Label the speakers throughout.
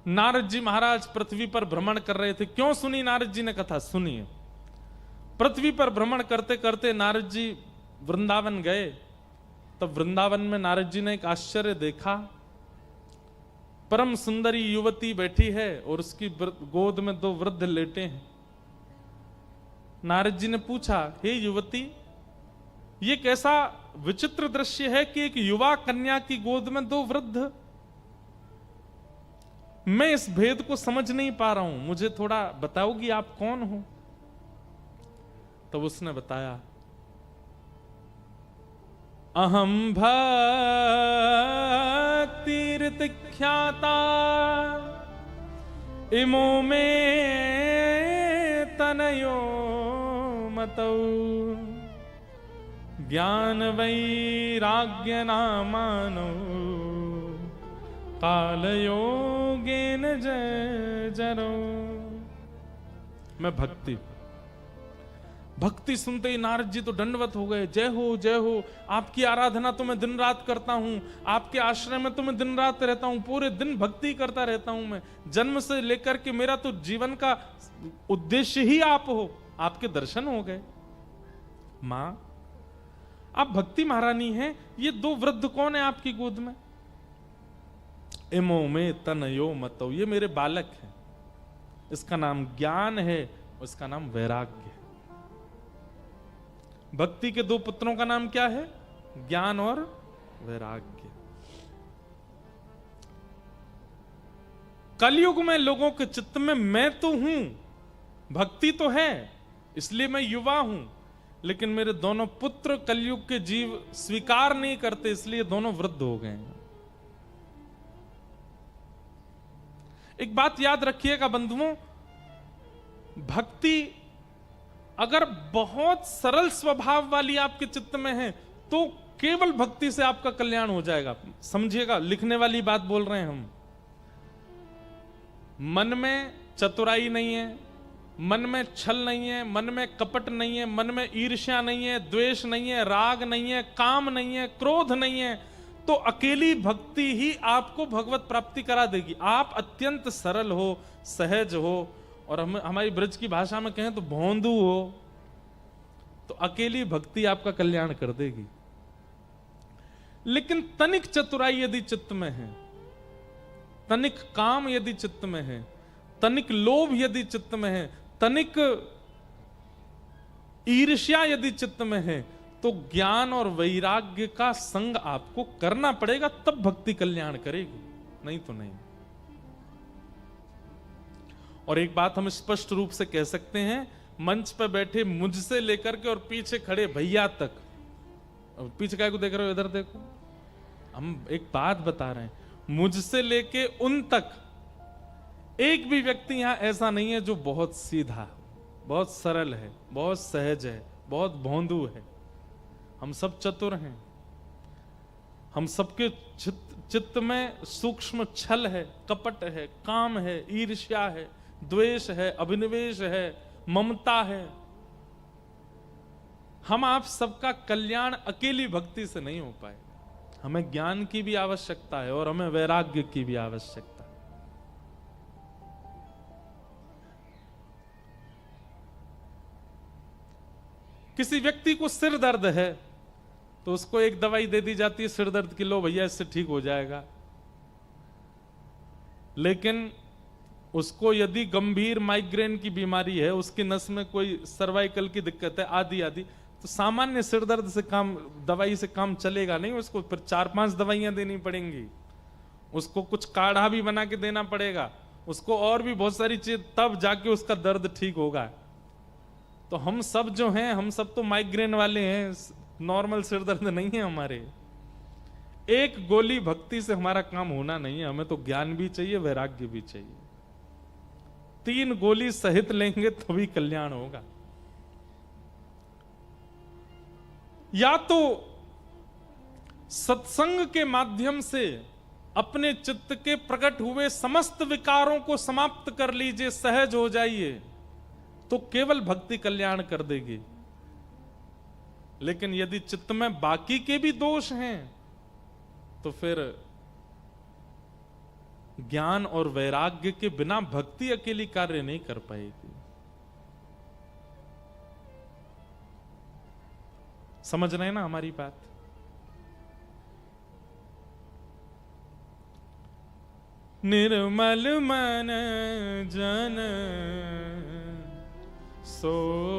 Speaker 1: नारद जी महाराज पृथ्वी पर भ्रमण कर रहे थे। क्यों सुनी नारद जी ने कथा? सुनिए। पृथ्वी पर भ्रमण करते करते नारद जी वृंदावन गए। तब वृंदावन में नारद जी ने एक आश्चर्य देखा। परम सुंदरी युवती बैठी है और उसकी गोद में दो वृद्ध लेटे हैं। नारद जी ने पूछा, हे युवती, ये कैसा विचित्र दृश्य है कि एक युवा कन्या की गोद में दो वृद्ध? मैं इस भेद को समझ नहीं पा रहा हूं, मुझे थोड़ा बताओगी आप कौन हो? तब उसने बताया, अहम भक्तिर्तिख्याता इमो में तनयो मतौ ज्ञान वैराग्य नामानो काल योगेन जरो। मैं भक्ति सुनते ही नारद जी तो दंडवत हो गए। जय हो जय हो, आपकी आराधना तो मैं दिन रात करता हूं, आपके आश्रय में तो मैं दिन रात रहता हूं, पूरे दिन भक्ति करता रहता हूं। मैं जन्म से लेकर के मेरा तो जीवन का उद्देश्य ही आप हो, आपके दर्शन हो गए। मां, आप भक्ति महारानी हैं, ये दो वृद्ध कौन है आपकी गोद में? इमो में तनयो मतौ, ये मेरे बालक हैं। इसका नाम ज्ञान है, उसका नाम वैराग्य है। भक्ति के दो पुत्रों का नाम क्या है? ज्ञान और वैराग्य। कलयुग में लोगों के चित्त में मैं तो हूं, भक्ति तो है, इसलिए मैं युवा हूं, लेकिन मेरे दोनों पुत्र कलयुग के जीव स्वीकार नहीं करते, इसलिए दोनों वृद्ध हो गए हैं। एक बात याद रखिएगा बंधुओं, भक्ति अगर बहुत सरल स्वभाव वाली आपके चित्त में है तो केवल भक्ति से आपका कल्याण हो जाएगा। समझिएगा, लिखने वाली बात बोल रहे हैं हम। मन में चतुराई नहीं है, मन में छल नहीं है, मन में कपट नहीं है, मन में ईर्ष्या नहीं है, द्वेष नहीं है, राग नहीं है, काम नहीं है, क्रोध नहीं है, तो अकेली भक्ति ही आपको भगवत प्राप्ति करा देगी। आप अत्यंत सरल हो, सहज हो, और हमारी ब्रज की भाषा में कहें तो भोंदू हो, तो अकेली भक्ति आपका कल्याण कर देगी। लेकिन तनिक चतुराई यदि चित्त में है, तनिक काम यदि चित्त में है, तनिक लोभ यदि चित्त में है, तनिक ईर्ष्या यदि चित्त में है, तो ज्ञान और वैराग्य का संग आपको करना पड़ेगा, तब भक्ति कल्याण करेगी, नहीं तो नहीं। और एक बात हम स्पष्ट रूप से कह सकते हैं, मंच पर बैठे मुझसे लेकर के और पीछे खड़े भैया तक, पीछे काय को देख रहे हो, इधर देखो, हम एक बात बता रहे हैं, मुझसे लेके उन तक एक भी व्यक्ति यहां ऐसा नहीं है जो बहुत सीधा, बहुत सरल है, बहुत सहज है, बहुत भोंदू है। हम सब चतुर हैं। हम सबके चित्त में सूक्ष्म छल है, कपट है, काम है, ईर्ष्या है, द्वेष है, अभिनिवेश है, ममता है। हम आप सबका कल्याण अकेली भक्ति से नहीं हो पाए। हमें ज्ञान की भी आवश्यकता है और हमें वैराग्य की भी आवश्यकता है। किसी व्यक्ति को सिर दर्द है तो उसको एक दवाई दे दी जाती है सिर दर्द की, लो भैया इससे ठीक हो जाएगा। लेकिन उसको यदि गंभीर माइग्रेन की बीमारी है, उसकी नस में कोई सर्वाइकल की दिक्कत है, आदि आदि, तो सामान्य सिर दर्द से काम, दवाई से काम चलेगा नहीं। उसको फिर 4-5 दवाइयां देनी पड़ेंगी, उसको कुछ काढ़ा भी बना के देना पड़ेगा, उसको और भी बहुत सारी चीज, तब जाके उसका दर्द ठीक होगा। तो हम सब जो हैं, हम सब तो माइग्रेन वाले हैं, नॉर्मल सिर दर्द नहीं है हमारे। एक गोली भक्ति से हमारा काम होना नहीं है, हमें तो ज्ञान भी चाहिए, वैराग्य भी चाहिए। 3 गोली सहित लेंगे तभी कल्याण होगा। या तो सत्संग के माध्यम से अपने चित्त के प्रकट हुए समस्त विकारों को समाप्त कर लीजिए, सहज हो जाइए, तो केवल भक्ति कल्याण कर देगी। लेकिन यदि चित्त में बाकी के भी दोष हैं तो फिर ज्ञान और वैराग्य के बिना भक्ति अकेली कार्य नहीं कर पाएगी। समझ रहे हैं ना हमारी बात? निर्मल मन जन सो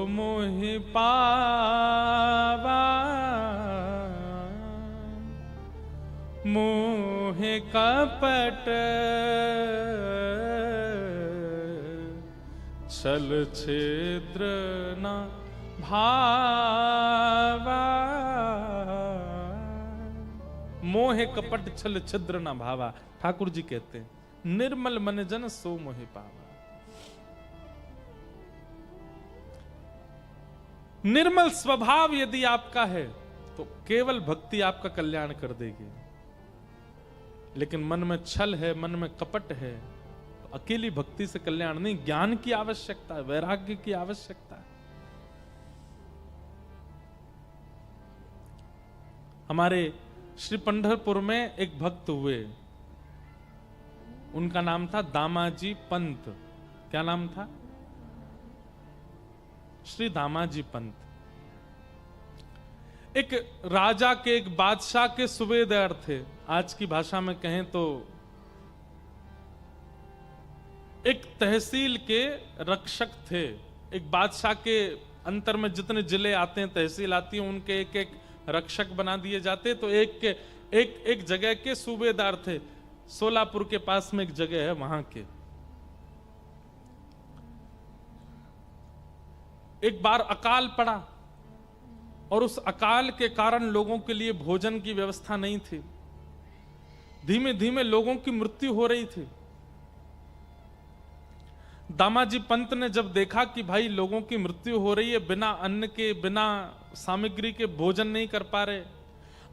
Speaker 1: मोहि पावा, मोह कपट छल छिद्र न भावा। मोह कपट छल छिद्र न भावा, ठाकुर जी कहते हैं निर्मल मन जन सो मोहि पावा। निर्मल स्वभाव यदि आपका है तो केवल भक्ति आपका कल्याण कर देगी। लेकिन मन में छल है, मन में कपट है, तो अकेली भक्ति से कल्याण नहीं, ज्ञान की आवश्यकता है, वैराग्य की आवश्यकता है। हमारे श्री पंढरपुर में एक भक्त हुए, उनका नाम था दामाजी पंत। क्या नाम था? श्री दामाजी पंत। एक राजा के, एक बादशाह के सूबेदार थे। आज की भाषा में कहें तो एक तहसील के रक्षक थे। एक बादशाह के अंतर में जितने जिले आते हैं, तहसील आती है, उनके एक एक रक्षक बना दिए जाते। तो एक जगह के सूबेदार थे। सोलापुर के पास में एक जगह है, वहां के। एक बार अकाल पड़ा और उस अकाल के कारण लोगों के लिए भोजन की व्यवस्था नहीं थी। धीमे धीमे लोगों की मृत्यु हो रही थी। दामाजी पंत ने जब देखा कि भाई लोगों की मृत्यु हो रही है, बिना अन्न के, बिना सामग्री के भोजन नहीं कर पा रहे।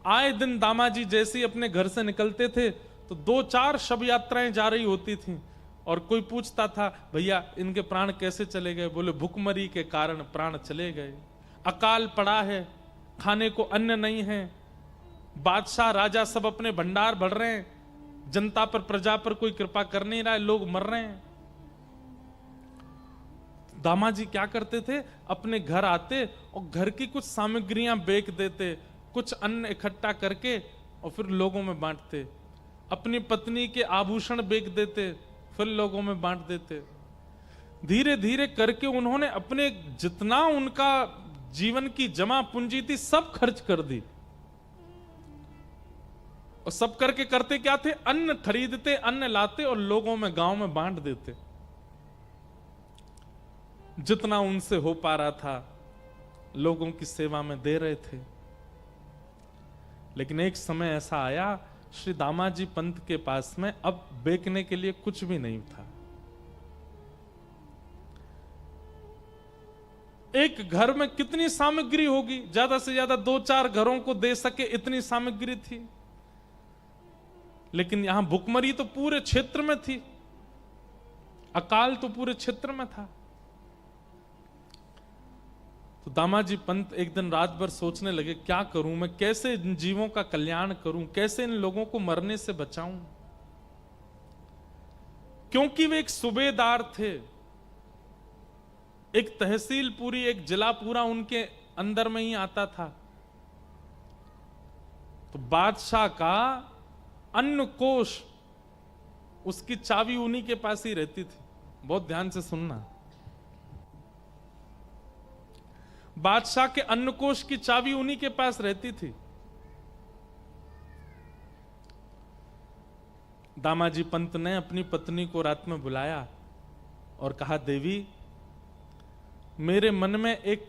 Speaker 1: आए दिन दामाजी जैसे ही अपने घर से निकलते थे तो 2-4 शव यात्राएं जा रही होती थीं, और कोई पूछता था भैया इनके प्राण कैसे चले गए? बोले भुखमरी के कारण प्राण चले गए। अकाल पड़ा है, खाने को अन्न नहीं है, बादशाह राजा सब अपने भंडार भर रहे हैं, जनता पर, प्रजा पर कोई कृपा कर नहीं रहा है, लोग मर रहे हैं। दामाजी क्या करते थे? अपने घर आते और घर की कुछ सामग्रियां बेच देते, कुछ अन्न इकट्ठा करके और फिर लोगों में बांटते। अपनी पत्नी के आभूषण बेच देते, फिर लोगों में बांट देते। धीरे धीरे करके उन्होंने अपने जितना उनका जीवन की जमा पूंजी थी सब खर्च कर दी। और सब करके करते क्या थे? अन्न खरीदते, अन्न लाते और लोगों में, गांव में बांट देते। जितना उनसे हो पा रहा था लोगों की सेवा में दे रहे थे। लेकिन एक समय ऐसा आया, श्री दामाजी पंत के पास में अब बेचने के लिए कुछ भी नहीं था। एक घर में कितनी सामग्री होगी? ज्यादा से ज्यादा 2-4 घरों को दे सके इतनी सामग्री थी। लेकिन यहां भुखमरी तो पूरे क्षेत्र में थी, अकाल तो पूरे क्षेत्र में था। तो दामाजी पंत एक दिन रात भर सोचने लगे, क्या करूं मैं, कैसे इन जीवों का कल्याण करूं, कैसे इन लोगों को मरने से बचाऊं। क्योंकि वे एक सूबेदार थे, एक तहसील पूरी, एक जिला पूरा उनके अंदर में ही आता था। तो बादशाह का अन्न कोष, उसकी चाबी उन्हीं के पास ही रहती थी। बहुत ध्यान से सुनना। बादशाह के अन्न कोष की चाबी उन्हीं के पास रहती थी। दामाजी पंत ने अपनी पत्नी को रात में बुलाया और कहा, देवी मेरे मन में एक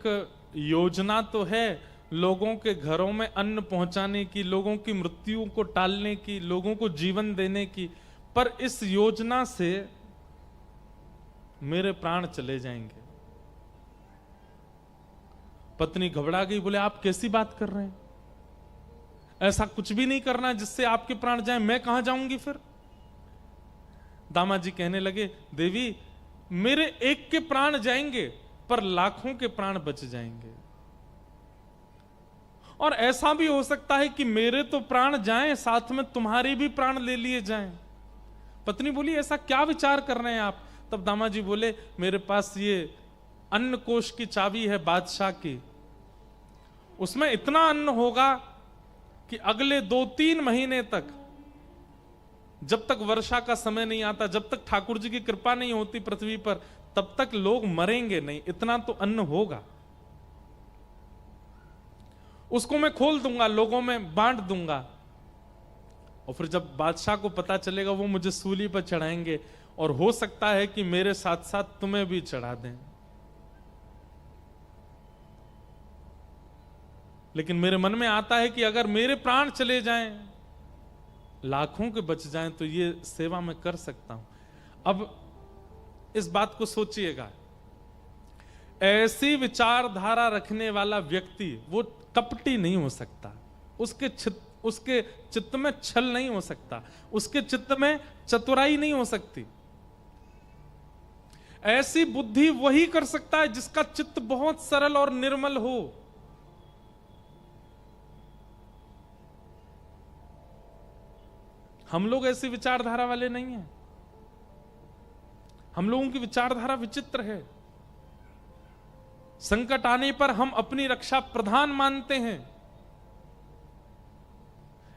Speaker 1: योजना तो है लोगों के घरों में अन्न पहुंचाने की, लोगों की मृत्यु को टालने की, लोगों को जीवन देने की, पर इस योजना से मेरे प्राण चले जाएंगे। पत्नी घबरा गई, बोले आप कैसी बात कर रहे हैं? ऐसा कुछ भी नहीं करना जिससे आपके प्राण जाएं, मैं कहां जाऊंगी फिर? दामाजी कहने लगे, देवी मेरे एक के प्राण जाएंगे पर लाखों के प्राण बच जाएंगे। और ऐसा भी हो सकता है कि मेरे तो प्राण जाएं, साथ में तुम्हारे भी प्राण ले लिए जाएं। पत्नी बोली ऐसा क्या विचार कर रहे हैं आप? तब दामाजी बोले मेरे पास ये अन्न कोश की चाबी है बादशाह की, उसमें इतना अन्न होगा कि अगले 2-3 महीने तक, जब तक वर्षा का समय नहीं आता, जब तक ठाकुर जी की कृपा नहीं होती पृथ्वी पर, तब तक लोग मरेंगे नहीं, इतना तो अन्न होगा। उसको मैं खोल दूंगा, लोगों में बांट दूंगा, और फिर जब बादशाह को पता चलेगा वो मुझे सूली पर चढ़ाएंगे, और हो सकता है कि मेरे साथ साथ तुम्हें भी चढ़ा दें। लेकिन मेरे मन में आता है कि अगर मेरे प्राण चले जाएं, लाखों के बच जाएं, तो ये सेवा मैं कर सकता हूं। अब इस बात को सोचिएगा, ऐसी विचारधारा रखने वाला व्यक्ति वो कपटी नहीं हो सकता, उसके चित्त में छल नहीं हो सकता, उसके चित्त में चतुराई नहीं हो सकती। ऐसी बुद्धि वही कर सकता है जिसका चित्त बहुत सरल और निर्मल हो। हम लोग ऐसी विचारधारा वाले नहीं हैं। हम लोगों की विचारधारा विचित्र है। संकट आने पर हम अपनी रक्षा प्रधान मानते हैं,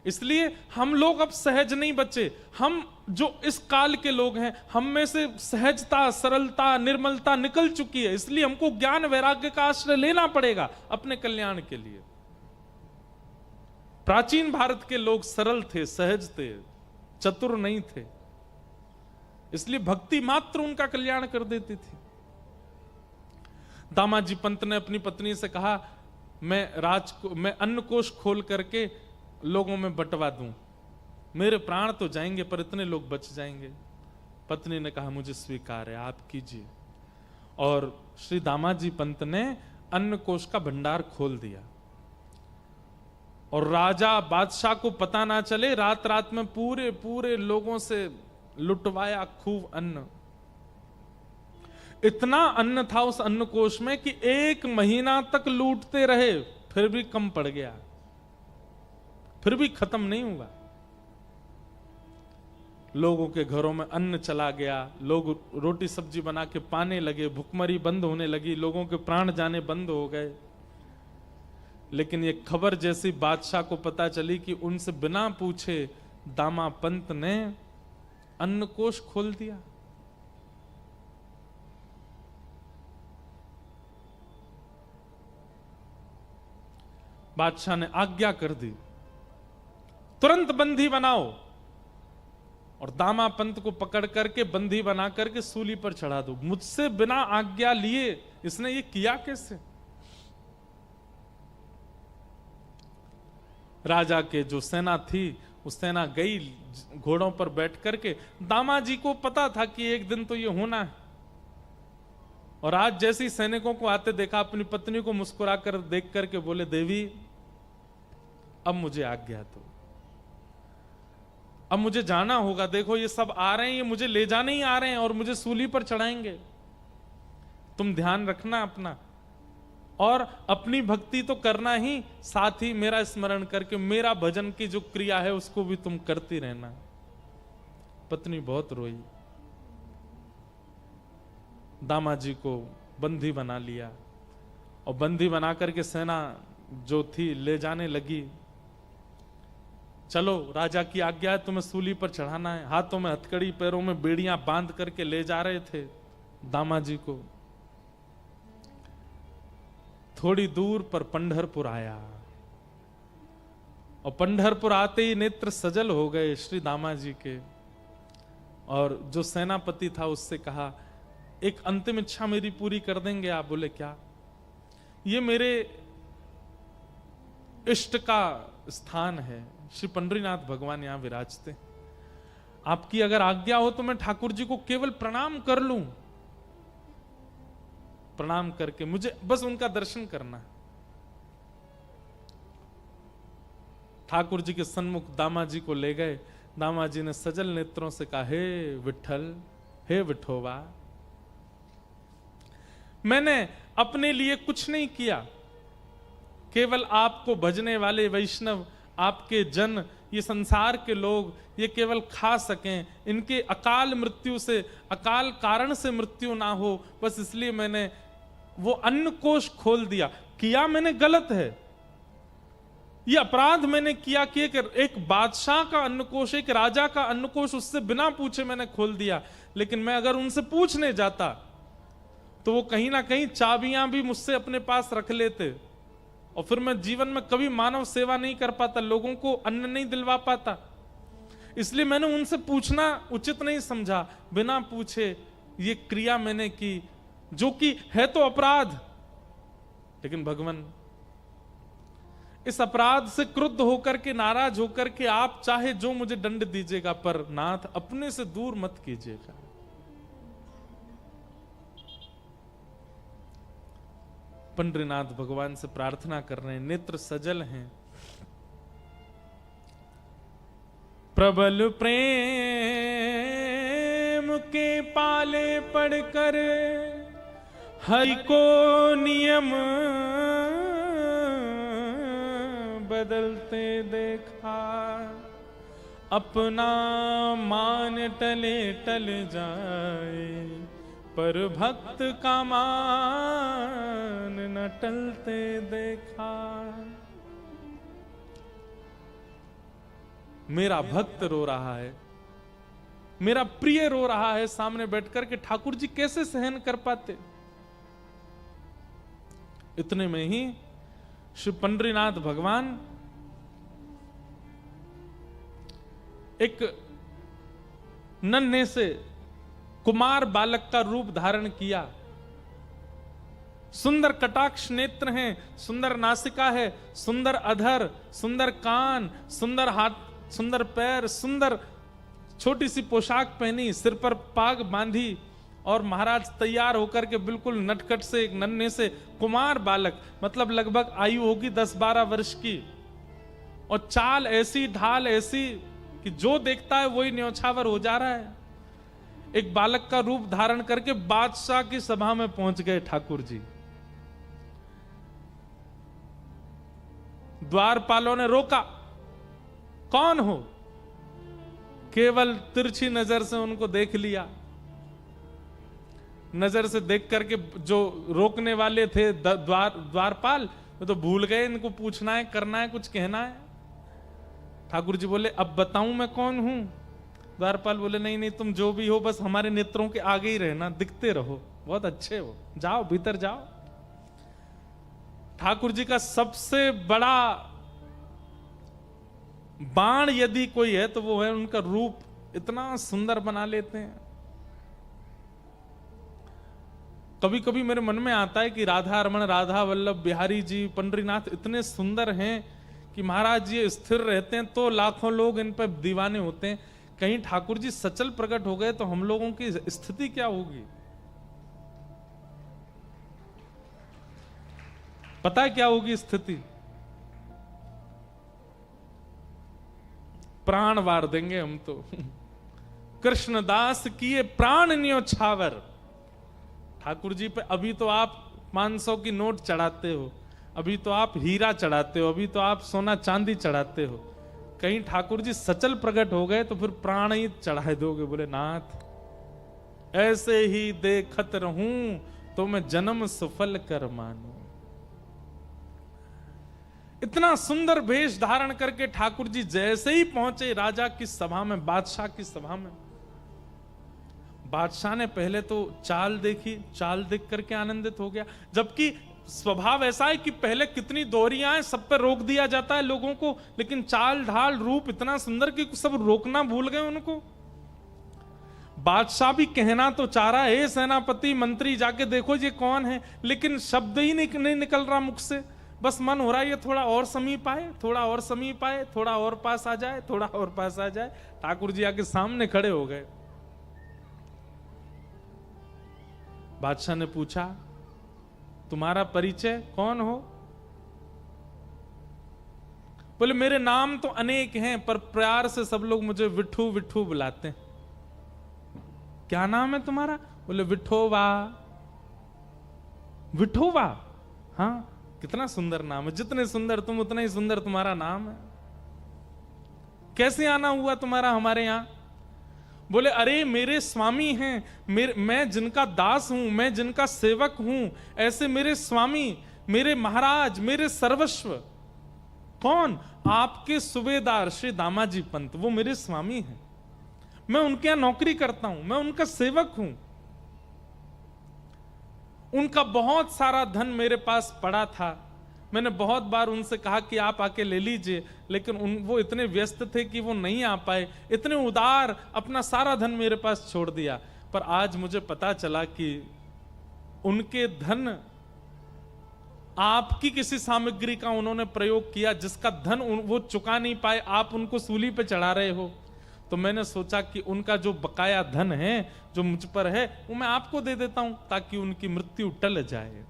Speaker 1: इसलिए हम लोग अब सहज नहीं बचे। हम जो इस काल के लोग हैं, हम में से सहजता, सरलता, निर्मलता निकल चुकी है, इसलिए हमको ज्ञान वैराग्य का आश्रय लेना पड़ेगा अपने कल्याण के लिए। प्राचीन भारत के लोग सरल थे, सहज थे, चतुर नहीं थे, इसलिए भक्ति मात्र उनका कल्याण कर देती थी। दामाजी पंत ने अपनी पत्नी से कहा, मैं अन्न कोश खोल करके लोगों में बंटवा दूं, मेरे प्राण तो जाएंगे पर इतने लोग बच जाएंगे। पत्नी ने कहा मुझे स्वीकार है, आप कीजिए। और श्री दामाजी पंत ने अन्न कोश का भंडार खोल दिया, और राजा बादशाह को पता ना चले, रात रात में पूरे पूरे लोगों से लुटवाया खूब अन्न। इतना अन्न था उस अन्न कोश में कि 1 महीना तक लूटते रहे, फिर भी कम पड़ गया, फिर भी खत्म नहीं हुआ। लोगों के घरों में अन्न चला गया, लोग रोटी सब्जी बना के पाने लगे, भुखमरी बंद होने लगी, लोगों के प्राण जाने बंद हो गए। लेकिन ये खबर जैसी बादशाह को पता चली कि उनसे बिना पूछे दामा पंत ने अन्न कोश खोल दिया। बादशाह ने आज्ञा कर दी, तुरंत बंदी बनाओ, और दामा पंत को पकड़ करके बंदी बना करके सूली पर चढ़ा दो। मुझसे बिना आज्ञा लिए इसने ये किया कैसे? राजा के जो सेना थी, उस सेना गई घोड़ों पर बैठ करके। दामाजी को पता था कि एक दिन तो ये होना है, और आज जैसी सैनिकों को आते देखा, अपनी पत्नी को मुस्कुराकर देख करके बोले, देवी अब मुझे आज्ञा दो, अब मुझे जाना होगा। देखो ये सब आ रहे हैं, ये मुझे ले जाने ही आ रहे हैं और मुझे सूली पर चढ़ाएंगे। तुम ध्यान रखना अपना, और अपनी भक्ति तो करना ही, साथ ही मेरा स्मरण करके मेरा भजन की जो क्रिया है उसको भी तुम करती रहना। पत्नी बहुत रोई, दामाजी को बंदी बना लिया, और बंदी बना करके सेना जो थी ले जाने लगी। चलो राजा की आज्ञा है, तुम्हें सूली पर चढ़ाना है। हाथों में हथकड़ी, पैरों में बेड़ियां बांध करके ले जा रहे थे दामाजी को। थोड़ी दूर पर पंढरपुर आया, और पंढरपुर आते ही नेत्र सजल हो गए श्री दामाजी के। और जो सेनापति था उससे कहा, एक अंतिम इच्छा मेरी पूरी कर देंगे आप? बोले क्या? ये मेरे इष्ट का स्थान है, श्री पंडरीनाथ भगवान यहां विराजते, आपकी अगर आज्ञा हो तो मैं ठाकुर जी को केवल प्रणाम कर लूं। प्रणाम करके मुझे बस उनका दर्शन करना है। ठाकुर जी के सन्मुख दामाजी को ले गए। दामाजी ने सजल नेत्रों से कहा, हे विठल, हे विठोबा, मैंने अपने लिए कुछ नहीं किया, केवल आपको भजने वाले वैष्णव, आपके जन ये संसार के लोग ये केवल खा सकें, इनके अकाल मृत्यु से, अकाल कारण से मृत्यु ना हो, बस इसलिए मैंने वो अन्न कोष खोल दिया। किया मैंने गलत है, ये अपराध मैंने किया कि एक बादशाह का अन्नकोष, एक राजा का अन्नकोष उससे बिना पूछे मैंने खोल दिया। लेकिन मैं अगर उनसे पूछने जाता तो वो कहीं ना कहीं चाबियां भी मुझसे अपने पास रख लेते, और फिर मैं जीवन में कभी मानव सेवा नहीं कर पाता, लोगों को अन्न नहीं दिलवा पाता। इसलिए मैंने उनसे पूछना उचित नहीं समझा, बिना पूछे ये क्रिया मैंने की, जो कि है तो अपराध। लेकिन भगवान, इस अपराध से क्रुद्ध होकर के, नाराज होकर के आप चाहे जो मुझे दंड दीजिएगा, पर नाथ अपने से दूर मत कीजिएगा। पंडरीनाथ भगवान से प्रार्थना कर रहे हैं, नेत्र सजल हैं। प्रबल प्रेम के पाले पड़कर हरि को नियम बदलते देखा, अपना मान टले टल जाए, पर भक्त का मान न टलते देखा। मेरा भक्त रो रहा है, मेरा प्रिय रो रहा है सामने बैठकर के, ठाकुर जी कैसे सहन कर पाते। इतने में ही श्री पंडरीनाथ भगवान एक नन्हे से कुमार बालक का रूप धारण किया। सुंदर कटाक्ष नेत्र हैं, सुंदर नासिका है, सुंदर अधर, सुंदर कान, सुंदर हाथ, सुंदर पैर, सुंदर छोटी सी पोशाक पहनी, सिर पर पाग बांधी, और महाराज तैयार होकर के बिल्कुल नटखट से एक नन्हे से कुमार बालक, मतलब लगभग आयु होगी 10-12 वर्ष की, और चाल ऐसी, ढाल ऐसी कि जो देखता है वही न्यौछावर हो जा रहा है। एक बालक का रूप धारण करके बादशाह की सभा में पहुंच गए ठाकुर जी। द्वारपालों ने रोका, कौन हो? केवल तिरछी नजर से उनको देख लिया। नजर से देख करके जो रोकने वाले थे द्वारपाल, वो तो भूल गए इनको पूछना है, करना है, कुछ कहना है। ठाकुर जी बोले, अब बताऊं मैं कौन हूं? द्वारपाल बोले, नहीं नहीं, तुम जो भी हो बस हमारे नेत्रों के आगे ही रहना, दिखते रहो, बहुत अच्छे हो, जाओ भीतर जाओ। ठाकुर जी का सबसे बड़ा बाण यदि कोई है तो वो है उनका रूप, इतना सुंदर बना लेते हैं। कभी कभी मेरे मन में आता है कि राधा रमण, राधा वल्लभ बिहारी जी, पंडरीनाथ इतने सुंदर हैं कि महाराज ये स्थिर रहते हैं तो लाखों लोग इन पर दीवाने होते हैं। कहीं ठाकुर जी सचल प्रकट हो गए तो हम लोगों की स्थिति क्या होगी? पता है क्या होगी स्थिति? प्राण वार देंगे हम तो। कृष्णदास किए प्राण न्योछावर। ठाकुर जी पे अभी तो आप 500 की नोट चढ़ाते हो, अभी तो आप हीरा चढ़ाते हो, अभी तो आप सोना चांदी चढ़ाते हो। कहीं ठाकुर जी सचल प्रकट हो गए तो फिर प्राण ही चढ़ा दोगे। बोले, नाथ ऐसे ही देखत रहूं तो मैं जन्म सफल कर मानूं। इतना सुंदर वेश धारण करके ठाकुर जी जैसे ही पहुंचे राजा की सभा में, बादशाह की सभा में, बादशाह ने पहले तो चाल देखी, चाल देख करके आनंदित हो गया। जबकि स्वभाव ऐसा है कि पहले कितनी दोहरियां हैं, सब पे रोक दिया जाता है लोगों को, लेकिन चाल ढाल रूप इतना सुंदर कि सब रोकना भूल गए उनको। बादशाह भी कहना तो चाह रहा है, सेनापति मंत्री जाके देखो ये कौन है, लेकिन शब्द ही नहीं निकल रहा मुख से। बस मन हो रहा है ये थोड़ा और समीप आए, थोड़ा और समीप आए, थोड़ा और पास आ जाए, थोड़ा और पास आ जाए। ठाकुर जी आके सामने खड़े हो गए। बादशाह ने पूछा, तुम्हारा परिचय, कौन हो? बोले, मेरे नाम तो अनेक हैं पर प्यार से सब लोग मुझे विठू विठू बुलाते हैं। क्या नाम है तुम्हारा? बोले, विठोवा। विठोवा? हाँ, कितना सुंदर नाम है, जितने सुंदर तुम उतना ही सुंदर तुम्हारा नाम है। कैसे आना हुआ तुम्हारा हमारे यहां? बोले अरे मेरे स्वामी हैं, मैं जिनका दास हूं, मैं जिनका सेवक हूं, ऐसे मेरे स्वामी, मेरे महाराज, मेरे सर्वस्व। कौन? आपके सूबेदार श्री दामाजी पंत, वो मेरे स्वामी हैं। मैं उनके यहां नौकरी करता हूं, मैं उनका सेवक हूं। उनका बहुत सारा धन मेरे पास पड़ा था। मैंने बहुत बार उनसे कहा कि आप आके ले लीजिए, लेकिन वो इतने व्यस्त थे कि वो नहीं आ पाए। इतने उदार, अपना सारा धन मेरे पास छोड़ दिया। पर आज मुझे पता चला कि उनके धन, आपकी किसी सामग्री का उन्होंने प्रयोग किया जिसका धन वो चुका नहीं पाए, आप उनको सूली पे चढ़ा रहे हो। तो मैंने सोचा कि उनका जो बकाया धन है जो मुझ पर है, वो मैं आपको दे देता हूं ताकि उनकी मृत्यु टल जाए।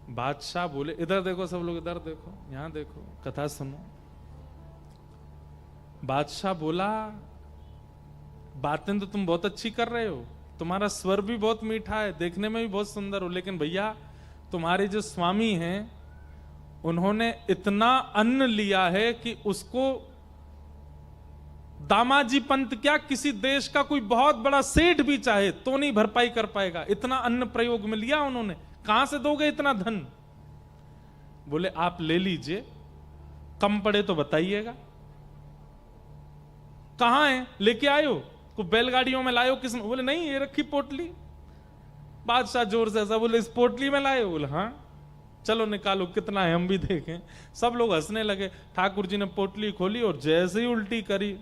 Speaker 1: बादशाह बोले, इधर देखो सब लोग, इधर देखो, यहां देखो, कथा सुनो। बादशाह बोला, बातें तो तुम बहुत अच्छी कर रहे हो, तुम्हारा स्वर भी बहुत मीठा है, देखने में भी बहुत सुंदर हो, लेकिन भैया तुम्हारे जो स्वामी हैं उन्होंने इतना अन्न लिया है कि उसको दामाजी पंत क्या, किसी देश का कोई बहुत बड़ा सेठ भी चाहे तो नहीं भरपाई कर पाएगा। इतना अन्न प्रयोग में लिया उन्होंने, कहां से दोगे इतना धन? बोले आप ले लीजिए, कम पड़े तो बताइएगा। कहां है, लेके आयो? को बैलगाड़ियों में लायो? किस में? बोले नहीं, ये रखी पोटली। बादशाह जोर से ऐसा बोले, इस पोटली में लाए? बोले हाँ। चलो निकालो, कितना है हम भी देखें। सब लोग हंसने लगे। ठाकुर जी ने पोटली खोली और जैसे ही उल्टी करी,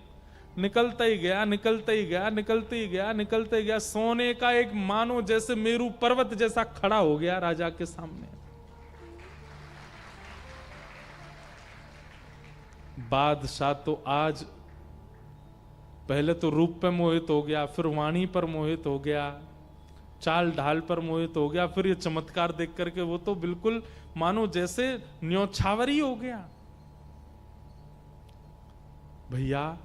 Speaker 1: निकलता ही गया, निकलता ही गया, निकलते ही गया, निकलते ही गया। सोने का एक मानो जैसे मेरू पर्वत जैसा खड़ा हो गया राजा के सामने। बादशाह तो आज पहले तो रूप पे मोहित हो गया, फिर वाणी पर मोहित हो गया, चाल ढाल पर मोहित हो गया, फिर ये चमत्कार देख करके वो तो बिल्कुल मानो जैसे न्योछावरी हो गया। भैया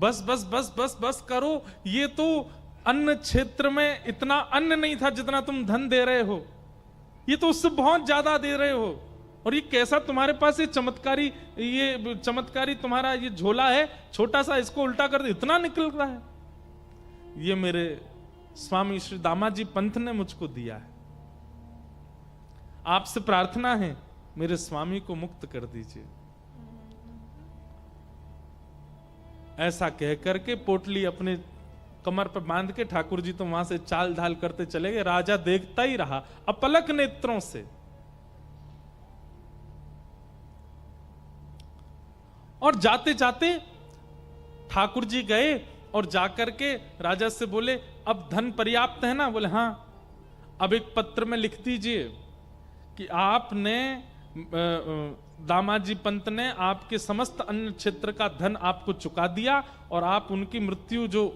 Speaker 1: बस बस बस बस बस करो, ये तो अन्न क्षेत्र में इतना अन्न नहीं था जितना तुम धन दे रहे हो, ये तो उससे बहुत ज्यादा दे रहे हो। और ये कैसा तुम्हारे पास ये चमत्कारी तुम्हारा ये झोला है छोटा सा, इसको उल्टा कर दे, इतना निकल रहा है। ये मेरे स्वामी श्री दामाजी पंत ने मुझको दिया है, आपसे प्रार्थना है मेरे स्वामी को मुक्त कर दीजिए। ऐसा कह करके पोटली अपने कमर पर बांध के ठाकुर जी तो वहां से चाल ढाल करते चले गए। राजा देखता ही रहा अपलक नेत्रों से। और जाते जाते ठाकुर जी गए और जाकर के राजा से बोले, अब धन पर्याप्त है ना? बोले हाँ। अब एक पत्र में लिख दीजिए कि आपने दामाजी पंत ने आपके समस्त अन्य क्षेत्र का धन आपको चुका दिया और आप उनकी मृत्यु जो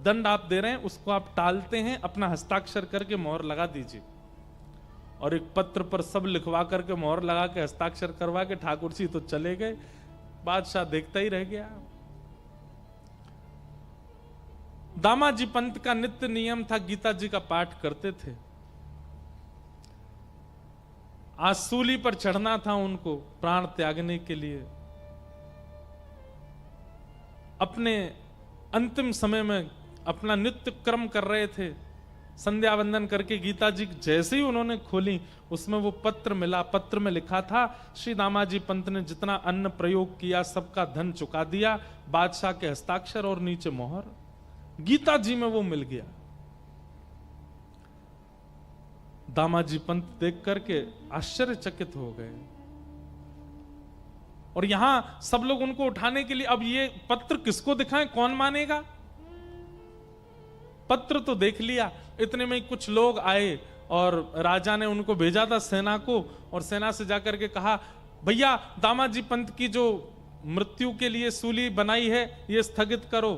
Speaker 1: दंड आप दे रहे हैं उसको आप टालते हैं, अपना हस्ताक्षर करके मोहर लगा दीजिए। और एक पत्र पर सब लिखवा करके मोहर लगा के हस्ताक्षर करवा के ठाकुर जी तो चले गए। बादशाह देखता ही रह गया। दामाजी पंत का नित्य नियम था, गीता जी का पाठ करते थे। आज सूली पर चढ़ना था उनको प्राण त्यागने के लिए। अपने अंतिम समय में अपना नित्य कर्म कर रहे थे, संध्या वंदन करके गीता जी जैसे ही उन्होंने खोली उसमें वो पत्र मिला। पत्र में लिखा था, श्री दामाजी पंत ने जितना अन्न प्रयोग किया सबका धन चुका दिया, बादशाह के हस्ताक्षर और नीचे मोहर। गीता जी में वो मिल गया। दामाजी पंत देख करके आश्चर्यचकित हो गए। और यहां सब लोग उनको उठाने के लिए, अब ये पत्र किसको दिखाएं, कौन मानेगा? पत्र तो देख लिया, इतने में कुछ लोग आए और राजा ने उनको भेजा था सेना को, और सेना से जाकर के कहा, भैया दामाजी पंत की जो मृत्यु के लिए सूली बनाई है ये स्थगित करो।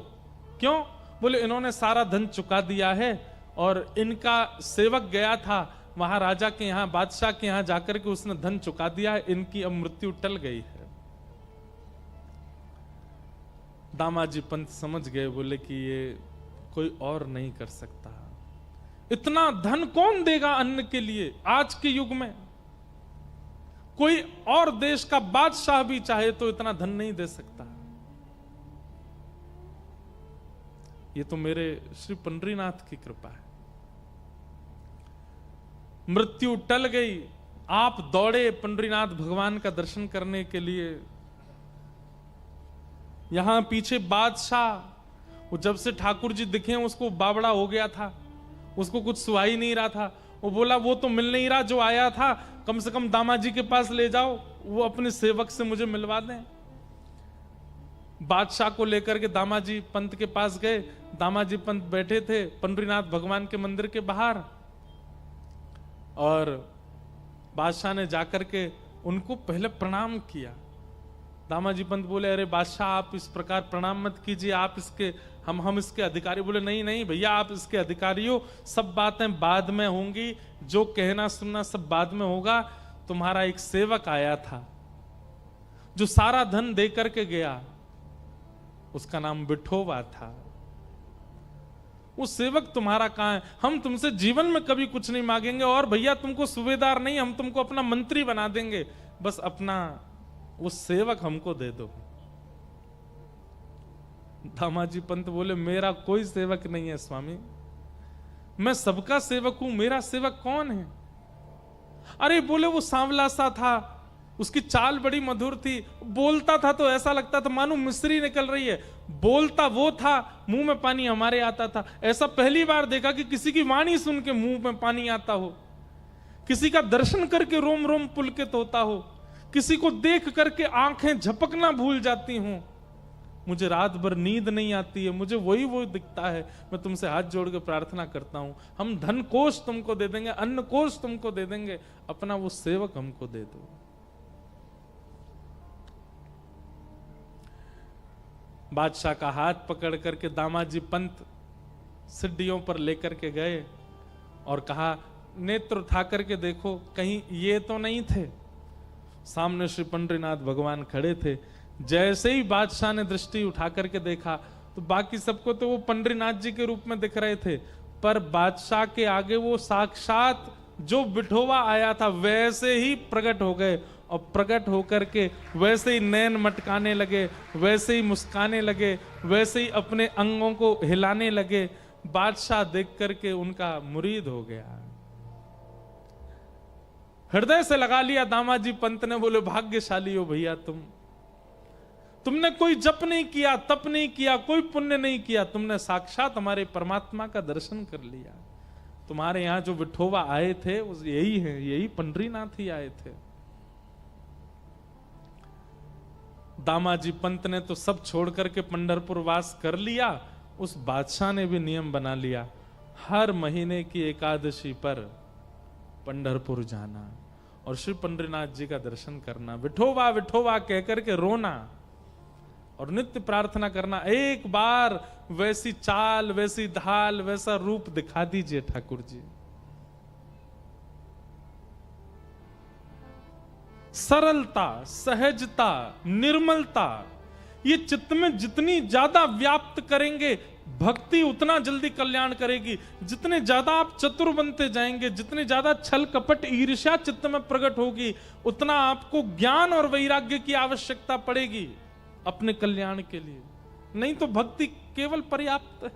Speaker 1: क्यों? बोले इन्होंने सारा धन चुका दिया है और इनका सेवक गया था वहां राजा के यहां, बादशाह के यहां जाकर के उसने धन चुका दिया है, इनकी अब मृत्यु टल गई है। दामाजी पंत समझ गए, बोले कि ये कोई और नहीं कर सकता। इतना धन कौन देगा अन्न के लिए आज के युग में? कोई और देश का बादशाह भी चाहे तो इतना धन नहीं दे सकता। ये तो मेरे श्री पंडरीनाथ की कृपा है। मृत्यु टल गई, आप दौड़े पंडरीनाथ भगवान का दर्शन करने के लिए। यहां पीछे बादशाह, वो जब से ठाकुर जी दिखे उसको बावड़ा हो गया था, उसको कुछ सुहा ही नहीं रहा था। वो बोला वो तो मिल नहीं रहा जो आया था, कम से कम दामाजी के पास ले जाओ, वो अपने सेवक से मुझे मिलवा दें। बादशाह को लेकर के दामाजी पंत के पास गए। दामाजी पंत बैठे थे पंडरीनाथ भगवान के मंदिर के बाहर, और बादशाह ने जाकर के उनको पहले प्रणाम किया। दामाजी पंत बोले अरे बादशाह आप इस प्रकार प्रणाम मत कीजिए, आप इसके हम इसके अधिकारी। बोले नहीं नहीं भैया आप इसके अधिकारी हो, सब बातें बाद में होंगी, जो कहना सुनना सब बाद में होगा। तुम्हारा एक सेवक आया था जो सारा धन दे करके गया, उसका नाम विठोबा था। वो सेवक तुम्हारा कहां है? हम तुमसे जीवन में कभी कुछ नहीं मांगेंगे, और भैया तुमको सूबेदार नहीं, हम तुमको अपना मंत्री बना देंगे, बस अपना वो सेवक हमको दे दो। दामाजी पंत बोले मेरा कोई सेवक नहीं है स्वामी, मैं सबका सेवक हूं, मेरा सेवक कौन है? अरे बोले वो सांवला सा था, उसकी चाल बड़ी मधुर थी, बोलता था तो ऐसा लगता था मानो मिश्री निकल रही है। बोलता वो था, मुंह में पानी हमारे आता था। ऐसा पहली बार देखा कि किसी की वाणी सुन के मुंह में पानी आता हो, किसी का दर्शन करके रोम रोम पुलकित होता हो, किसी को देख करके आंखें झपकना भूल जाती हूं। मुझे रात भर नींद नहीं आती है, मुझे वही वो दिखता है। मैं तुमसे हाथ जोड़ के प्रार्थना करता हूं, हम धन कोष तुमको दे देंगे, अन्न कोष तुमको दे देंगे, अपना वो सेवक हमको दे दो। बादशाह का हाथ पकड़ करके दामाजी पंत सिड्डियों पर लेकर के गए और कहा नेत्र उठा करके देखो कहीं ये तो नहीं थे। सामने श्री पंडरीनाथ भगवान खड़े थे। जैसे ही बादशाह ने दृष्टि उठा करके देखा तो बाकी सबको तो वो पंडरीनाथ जी के रूप में दिख रहे थे, पर बादशाह के आगे वो साक्षात जो विठोबा आया था वैसे ही प्रकट हो गए, और प्रकट होकर के वैसे ही नैन मटकाने लगे, वैसे ही मुस्काने लगे, वैसे ही अपने अंगों को हिलाने लगे। बादशाह देख करके उनका मुरीद हो गया, हृदय से लगा लिया। दामाजी पंत ने बोले भाग्यशाली हो भैया तुमने कोई जप नहीं किया, तप नहीं किया, कोई पुण्य नहीं किया, तुमने साक्षात हमारे परमात्मा का दर्शन कर लिया। तुम्हारे यहां जो विठोबा आए थे यही है, यही पंडरीनाथ ही आए थे। दामाजी पंत ने तो सब छोड़ करके पंढरपुर वास कर लिया। उस बादशाह ने भी नियम बना लिया, हर महीने की एकादशी पर पंढरपुर जाना और श्री पंडरीनाथ जी का दर्शन करना, विठोबा विठोबा कहकर के रोना और नित्य प्रार्थना करना, एक बार वैसी चाल, वैसी ढाल, वैसा रूप दिखा दीजिए ठाकुर जी। सरलता, सहजता, निर्मलता, ये चित्त में जितनी ज्यादा व्याप्त करेंगे भक्ति उतना जल्दी कल्याण करेगी। जितने ज्यादा आप चतुर बनते जाएंगे, जितने ज्यादा छल कपट ईर्ष्या चित्त में प्रकट होगी, उतना आपको ज्ञान और वैराग्य की आवश्यकता पड़ेगी अपने कल्याण के लिए। नहीं तो भक्ति केवल पर्याप्त है।